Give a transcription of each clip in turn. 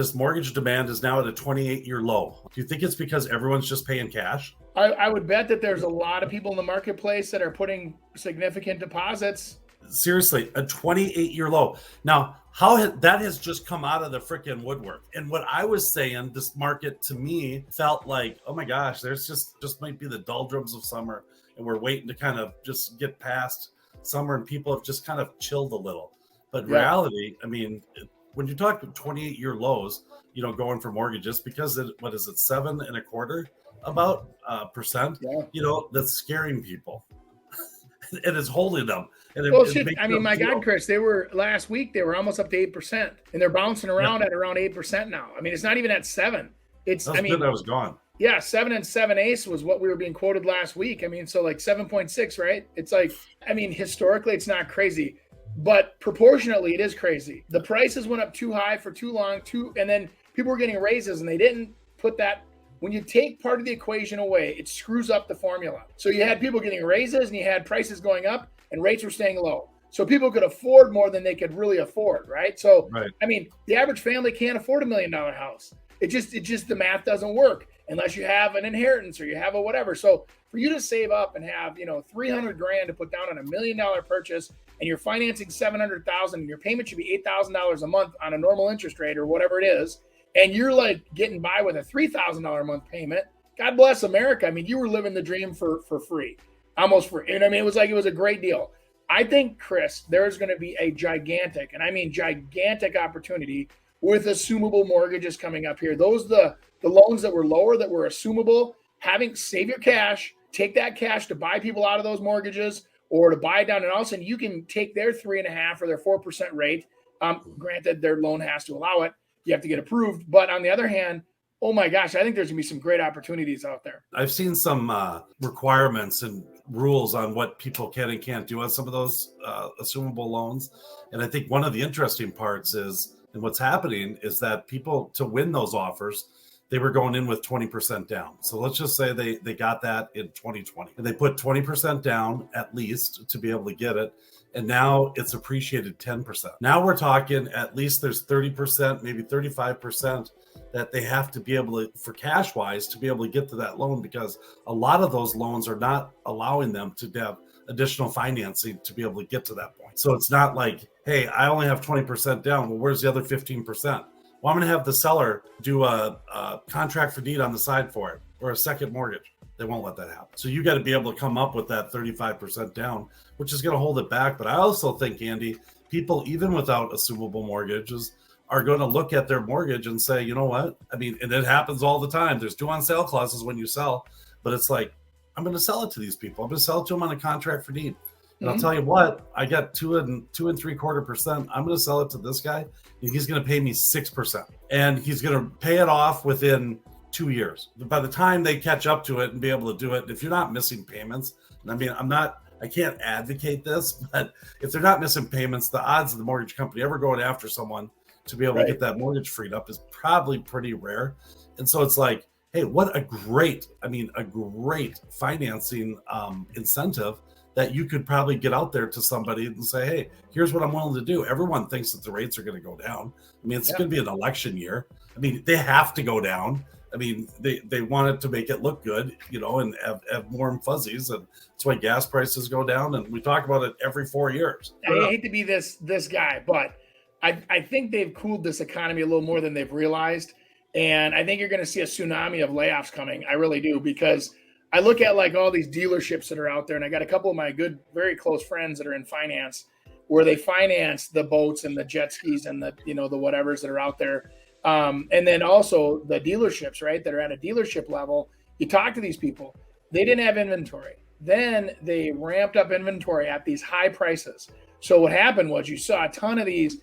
This mortgage demand is now at a 28-year low. Do you think it's because everyone's just paying cash? I would bet that there's a lot of people in the marketplace that are putting significant deposits. Seriously, a 28-year low. Now, that has just come out of the freaking woodwork. And what I was saying, this market to me felt like, oh my gosh, there's just might be the doldrums of summer, and we're waiting to kind of just get past summer, and people have just kind of chilled a little. But reality, I mean, when you talk 28-year lows, going for mortgages, because what is it, 7.25% about percent? Yeah. That's scaring people, and it's holding them. And my God, Chris, last week they were almost up to 8%, and they're bouncing around at around 8% now. I mean, it's not even at 7. Good I was gone. Yeah, 7 and 7/8 was what we were being quoted last week. I mean, so like 7.6, right? It's like, I mean, historically, it's not crazy, but proportionately, it is crazy. The prices went up too high for too long, and then people were getting raises, and they didn't put that. When you take part of the equation away, it screws up the formula. So you had people getting raises, and you had prices going up, and rates were staying low. So people could afford more than they could really afford, right? So, right. I mean, the average family can't afford $1 million house. It just the math doesn't work unless you have an inheritance or you have a whatever. So for you to save up and have, $300,000 to put down on $1 million purchase, and you're financing $700,000, and your payment should be $8,000 a month on a normal interest rate or whatever it is, and you're like getting by with a $3,000 a month payment. God bless America. I mean, you were living the dream for free, almost free. And I mean, it was a great deal. I think, Chris, there's going to be a gigantic, and I mean gigantic opportunity with assumable mortgages coming up here. Those the loans that were lower, that were assumable, save your cash, take that cash to buy people out of those mortgages or to buy down, and all of a sudden you can take their 3.5% or their 4% rate. Granted, their loan has to allow it. You have to get approved. But on the other hand, oh my gosh, I think there's going to be some great opportunities out there. I've seen some requirements and rules on what people can and can't do on some of those assumable loans. And I think one of the interesting parts is, and what's happening is that people, to win those offers, they were going in with 20% down. So let's just say they got that in 2020. And they put 20% down at least to be able to get it. And now it's appreciated 10%. Now we're talking at least there's 30%, maybe 35% that they have to be able to, for cash wise, to be able to get to that loan, because a lot of those loans are not allowing them to have additional financing to be able to get to that point. So it's not like, hey, I only have 20% down. Well, where's the other 15%? Well, I'm going to have the seller do a contract for deed on the side for it, or a second mortgage. They won't let that happen. So you got to be able to come up with that 35% down, which is going to hold it back. But I also think, Andy, people, even without assumable mortgages, are going to look at their mortgage and say, you know what? I mean, and it happens all the time. There's due on sale clauses when you sell, but it's like, I'm going to sell it to these people. I'm going to sell it to them on a contract for deed. And I'll tell you what, I got 2.75%. I'm going to sell it to this guy, and he's going to pay me 6%, and he's going to pay it off within 2 years. By the time they catch up to it and be able to do it, if you're not missing payments, and I mean, I can't advocate this, but if they're not missing payments, the odds of the mortgage company ever going after someone to be able to get that mortgage freed up is probably pretty rare. And so it's like, hey, what a great financing incentive that you could probably get out there to somebody and say, hey, here's what I'm willing to do. Everyone thinks that the rates are going to go down. I mean, it's going to be an election year. I mean, they have to go down. I mean, they want it to make it look good, and have warm fuzzies. And that's why gas prices go down. And we talk about it every 4 years. I hate to be this guy, but I think they've cooled this economy a little more than they've realized. And I think you're going to see a tsunami of layoffs coming. I really do, because I look at like all these dealerships that are out there, and I got a couple of my good, very close friends that are in finance, where they finance the boats and the jet skis and the, the whatevers that are out there. And then also the dealerships, right, that are at a dealership level. You talk to these people, they didn't have inventory. Then they ramped up inventory at these high prices. So what happened was you saw a ton of these,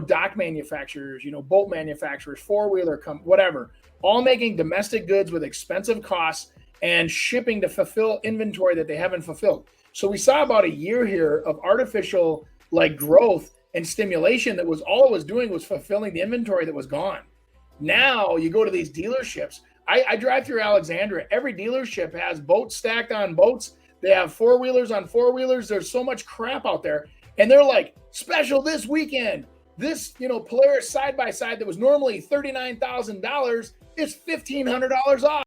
dock manufacturers, boat manufacturers, four-wheeler, whatever, all making domestic goods with expensive costs and shipping to fulfill inventory that they haven't fulfilled. So we saw about a year here of artificial growth and stimulation that was all it was doing was fulfilling the inventory that was gone. Now you go to these dealerships. I drive through Alexandria. Every dealership has boats stacked on boats. They have four-wheelers on four-wheelers. There's so much crap out there. And they're like, special this weekend, This, Polaris side by side that was normally $39,000 is $1,500 off.